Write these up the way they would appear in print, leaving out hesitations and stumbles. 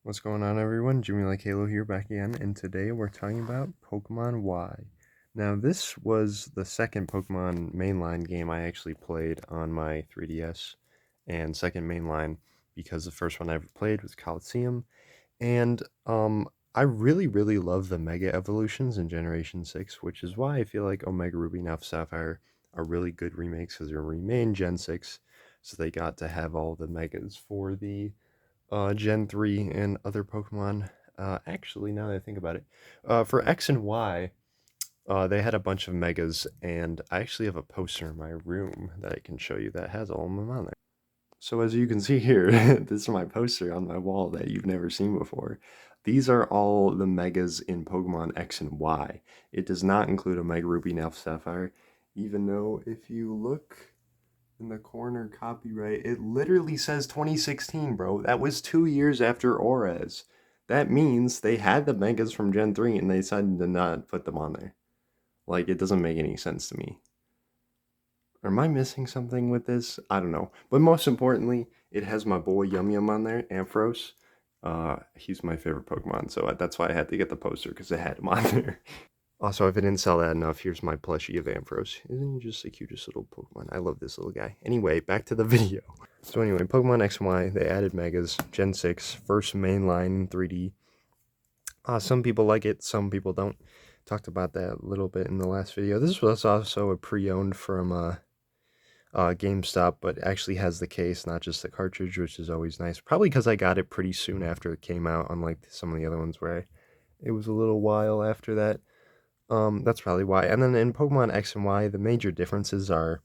What's going on, everyone? Jimmy Like Halo here, back again, and today we're talking about Pokemon Y. Now, this was the second Pokemon mainline game I actually played on my 3DS, and second mainline because the first one I ever played was Coliseum, and I really love the Mega Evolutions in Generation 6, which is why I feel like Omega Ruby and Alpha Sapphire are really good remakes because they're remade Gen 6, so they got to have all the Megas for the Gen 3 and other Pokemon. Actually, now that I think about it, for X and Y, they had a bunch of Megas, and I actually have a poster in my room that I can show you that has all of them on there. So as you can see here, this is my poster on my wall that you've never seen before. These are all the Megas in Pokemon X and Y. It does not include Omega Ruby and Alpha Sapphire, even though if you look in the corner copyright, it literally says 2016, bro. That was 2 years after Ores. That means they had the megas from Gen 3 and they decided to not put them on there. Like, it doesn't make any sense to me. Am I missing something with this? I don't know. But most importantly, it has my boy Yum Yum on there, Ampharos. He's my favorite Pokemon, so that's why I had to get the poster because it had him on there. Also, if I didn't sell that enough, here's my plushie of Ampharos. Isn't he just the cutest little Pokemon? I love this little guy. Anyway, back to the video. So anyway, Pokemon X and Y, they added Megas, Gen 6, first mainline in 3D. Some people like it, some people don't. Talked about that a little bit in the last video. This was also a pre-owned from GameStop, but actually has the case, not just the cartridge, which is always nice. Probably because I got it pretty soon after it came out, unlike some of the other ones where it was a little while after that. That's probably why. And then in Pokemon X and Y, the major differences are,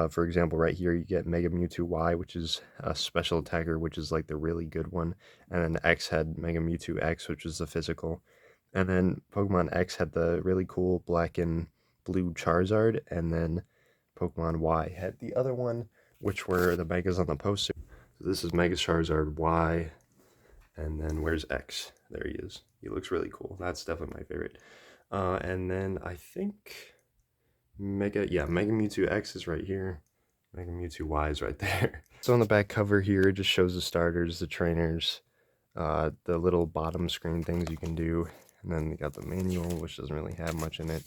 for example, right here you get Mega Mewtwo Y, which is a special attacker, which is like the really good one. And then X had Mega Mewtwo X, which is the physical. And then Pokemon X had the really cool black and blue Charizard. And then Pokemon Y had the other one, which were the Megas on the poster. So this is Mega Charizard Y. And then where's X? There he is. He looks really cool. That's definitely my favorite. And then I think Mega Mewtwo X is right here. Mega Mewtwo Y is right there. So on the back cover here, it just shows the starters, the trainers, the little bottom screen things you can do. And then you got the manual, which doesn't really have much in it.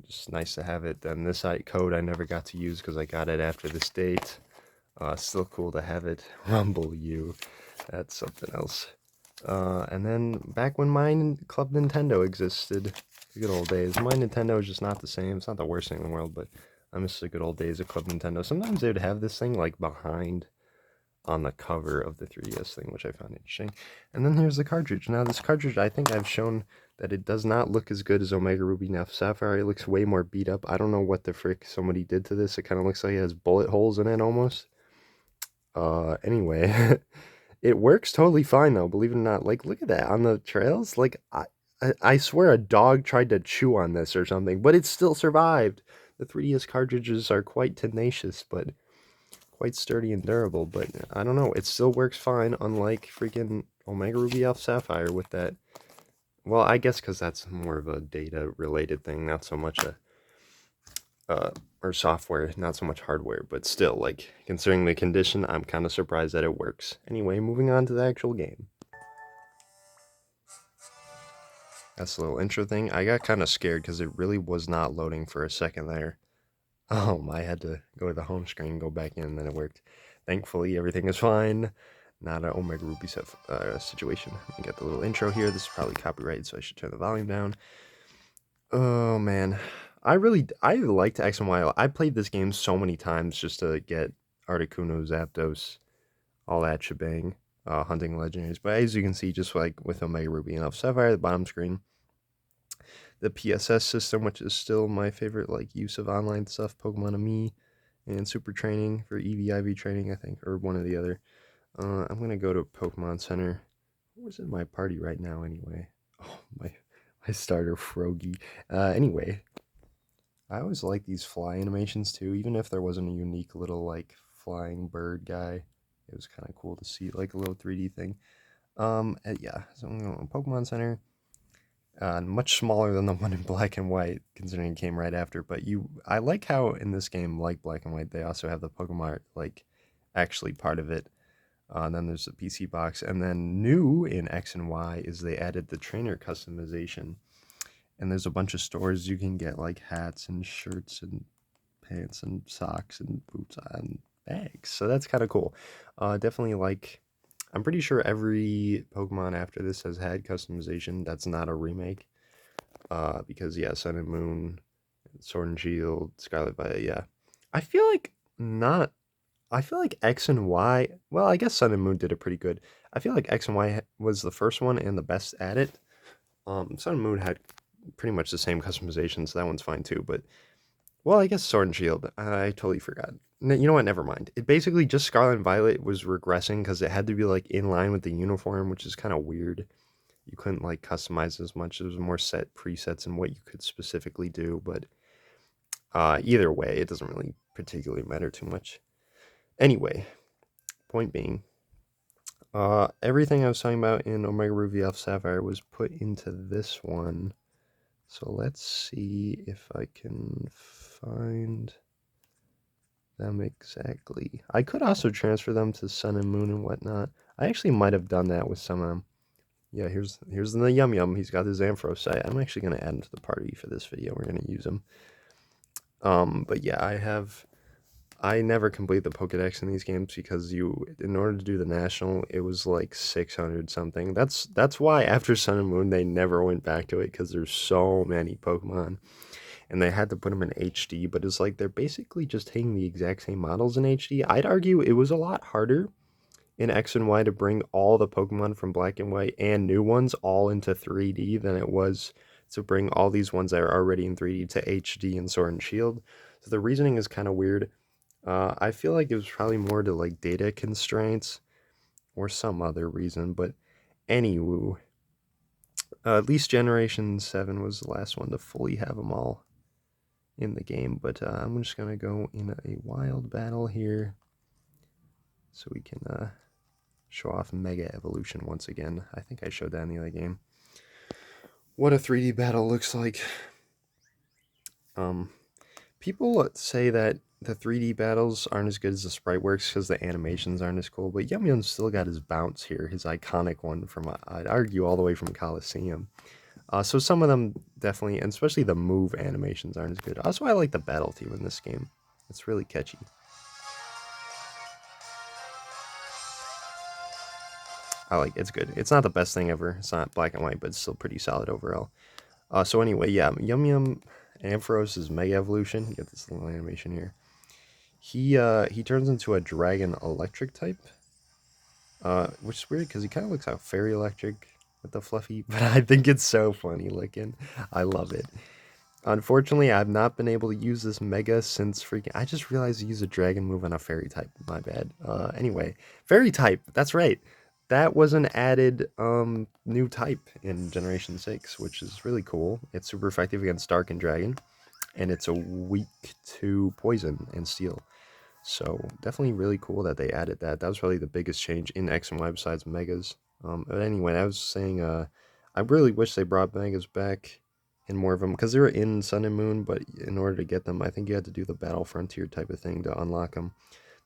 Just nice to have it. Then this site code I never got to use because I got it after this date. Still cool to have it. Rumble you. That's something else. And then back when my Club Nintendo existed, the good old days. My Nintendo is just not the same. It's not the worst thing in the world, but I miss the good old days of Club Nintendo. Sometimes they would have this thing like behind on the cover of the 3DS thing, which I found interesting. And then here's the cartridge. Now this cartridge, I think I've shown that it does not look as good as Omega Ruby and Alpha Sapphire. It looks way more beat up. I don't know what the frick somebody did to this. It kind of looks like it has bullet holes in it almost. Anyway, it works totally fine though, believe it or not. Like, look at that on the trails. Like, I swear a dog tried to chew on this or something, but it still survived. The 3DS cartridges are quite tenacious, but quite sturdy and durable. But I don't know, it still works fine, unlike freaking Omega Ruby Alpha Sapphire with that. Well, I guess because that's more of a data related thing, not so much a or software, not so much hardware, but still, like, considering the condition, I'm kind of surprised that it works. Anyway, moving on to the actual game. That's a little intro thing. I got kind of scared because it really was not loading for a second there. I had to go to the home screen, go back in, and then it worked. Thankfully, everything is fine. Not an Omega Ruby situation. I get the little intro here. This is probably copyrighted, so I should turn the volume down. Oh man, I liked X and Y. I played this game so many times just to get Articuno, Zapdos, all that shebang, hunting legendaries. But as you can see, just like with Omega Ruby and Alpha Sapphire, the bottom screen, the PSS system, which is still my favorite like use of online stuff, Pokemon Me, and Super Training for EV/IV training, I think, or one or the other. I'm gonna go to Pokemon Center. Where's in my party right now, anyway? Oh my starter Froakie. Anyway, I always like these fly animations too, even if there wasn't a unique little like flying bird guy. It was kind of cool to see like a little 3D thing. Yeah, so I'm going to Pokemon Center. Much smaller than the one in Black and White, considering it came right after. But I like how in this game, like Black and White, they also have the Pokemon like actually part of it. Then there's the PC box, and then new in X and Y is they added the trainer customization. And there's a bunch of stores you can get like hats and shirts and pants and socks and boots and bags. So that's kind of cool. Definitely like, I'm pretty sure every Pokemon after this has had customization. That's not a remake. Because yeah, Sun and Moon, Sword and Shield, Scarlet Violet. Yeah, I feel like not. I feel like X and Y. Well, I guess Sun and Moon did it pretty good. I feel like X and Y was the first one and the best at it. Sun and Moon had pretty much the same customization, so that one's fine too. But well, I guess Sword and Shield. I totally forgot. You know what? Never mind. It basically just Scarlet and Violet was regressing because it had to be like in line with the uniform, which is kind of weird. You couldn't like customize as much. There was more set presets and what you could specifically do. But either way, it doesn't really particularly matter too much. Anyway, point being, everything I was talking about in Omega Ruby Alpha Sapphire was put into this one. So let's see if I can find them exactly. I could also transfer them to Sun and Moon and whatnot. I actually might have done that with some of them. Yeah, here's the Yum Yum. He's got his Ampharos site. I'm actually gonna add him to the party for this video. We're gonna use him. But yeah, I never complete the Pokedex in these games because in order to do the national, it was like 600 something. That's why after Sun and Moon they never went back to it because there's so many Pokemon, and they had to put them in HD. But it's like they're basically just taking the exact same models in HD. I'd argue it was a lot harder in X and Y to bring all the Pokemon from Black and White and new ones all into 3D than it was to bring all these ones that are already in 3D to HD in Sword and Shield. So the reasoning is kind of weird. I feel like it was probably more to like data constraints or some other reason, but anywho, at least Generation 7 was the last one to fully have them all in the game. But I'm just going to go in a wild battle here so we can show off Mega Evolution once again. I think I showed that in the other game. What a 3D battle looks like. People say that the 3D battles aren't as good as the sprite works because the animations aren't as cool, but Yum Yum still got his bounce here, his iconic one from, I'd argue, all the way from Coliseum. So some of them definitely, and especially the move animations aren't as good. Also, I like the battle theme in this game. It's really catchy. I like it. It's good. It's not the best thing ever. It's not black and white, but it's still pretty solid overall. So anyway, yeah, Yum Yum Ampharos' Mega Evolution. You get this little animation here. He turns into a dragon electric type, which is weird because he kind of looks like fairy electric with the fluffy, but I think it's so funny looking. I love it. Unfortunately, I've not been able to use this Mega since freaking. I just realized to use a dragon move on a fairy type. My bad. Anyway, fairy type. That's right. That was an added new type in Generation 6, which is really cool. It's super effective against Dark and Dragon, and it's a weak to Poison and Steel. So definitely really cool that they added that. That was probably the biggest change in X and Y besides Megas. But anyway, I was saying I really wish they brought Megas back in more of them because they were in Sun and Moon, but in order to get them, I think you had to do the Battle Frontier type of thing to unlock them.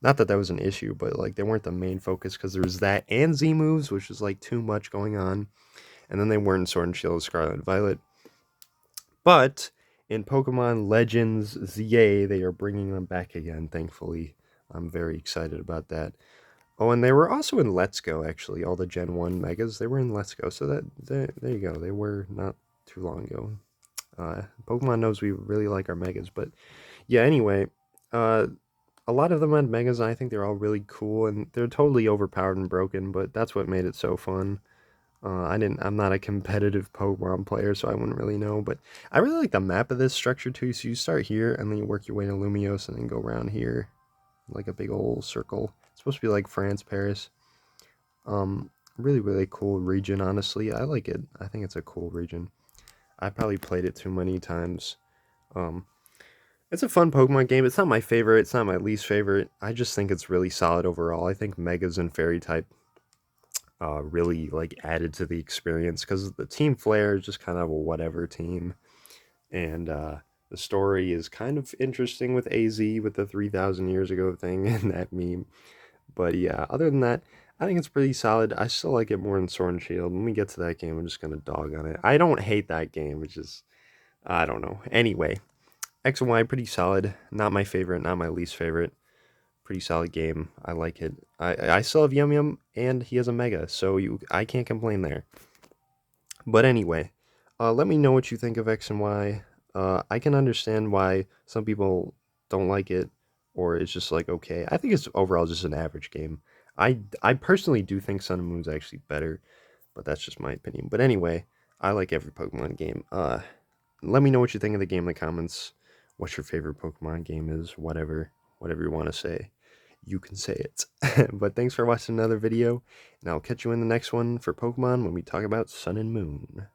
Not that that was an issue, but like they weren't the main focus because there was that and Z moves, which was like too much going on. And then they weren't in Sword and Shield, Scarlet and Violet. But in Pokemon Legends ZA, they are bringing them back again, thankfully. I'm very excited about that. Oh, and they were also in Let's Go, actually. All the Gen 1 Megas, they were in Let's Go. So there you go. They were not too long ago. Pokemon knows we really like our Megas. But yeah, anyway, a lot of them had Megas, and I think they're all really cool. And they're totally overpowered and broken, but that's what made it so fun. I'm not a competitive Pokemon player, so I wouldn't really know. But I really like the map of this structure too. So you start here, and then you work your way to Lumiose, and then go around here, like a big old circle. It's supposed to be like France, Paris. Really, really cool region. Honestly, I like it. I think it's a cool region. I probably played it too many times. Um, it's a fun Pokemon game. It's not my favorite. It's not my least favorite. I just think it's really solid overall. I think Megas and Fairy type really like added to the experience because the Team Flare is just kind of a whatever team, and the story is kind of interesting with AZ with the 3,000 years ago thing and that meme. But yeah, other than that, I think it's pretty solid. I still like it more than Sword and Shield. When we get to that game, I'm just gonna dog on it. I don't hate that game, which is I don't know. Anyway, X and Y pretty solid. Not my favorite, not my least favorite. Pretty solid game. I like it. I still have Yum Yum, and he has a Mega, so I can't complain there. But anyway, let me know what you think of X and Y. I can understand why some people don't like it, or it's just like okay. I think it's overall just an average game. I personally do think Sun and Moon is actually better, but that's just my opinion. But anyway, I like every Pokemon game. Let me know what you think of the game in the comments. What your favorite Pokemon game is, whatever you want to say. You can say it. But thanks for watching another video, and I'll catch you in the next one for Pokemon when we talk about Sun and Moon.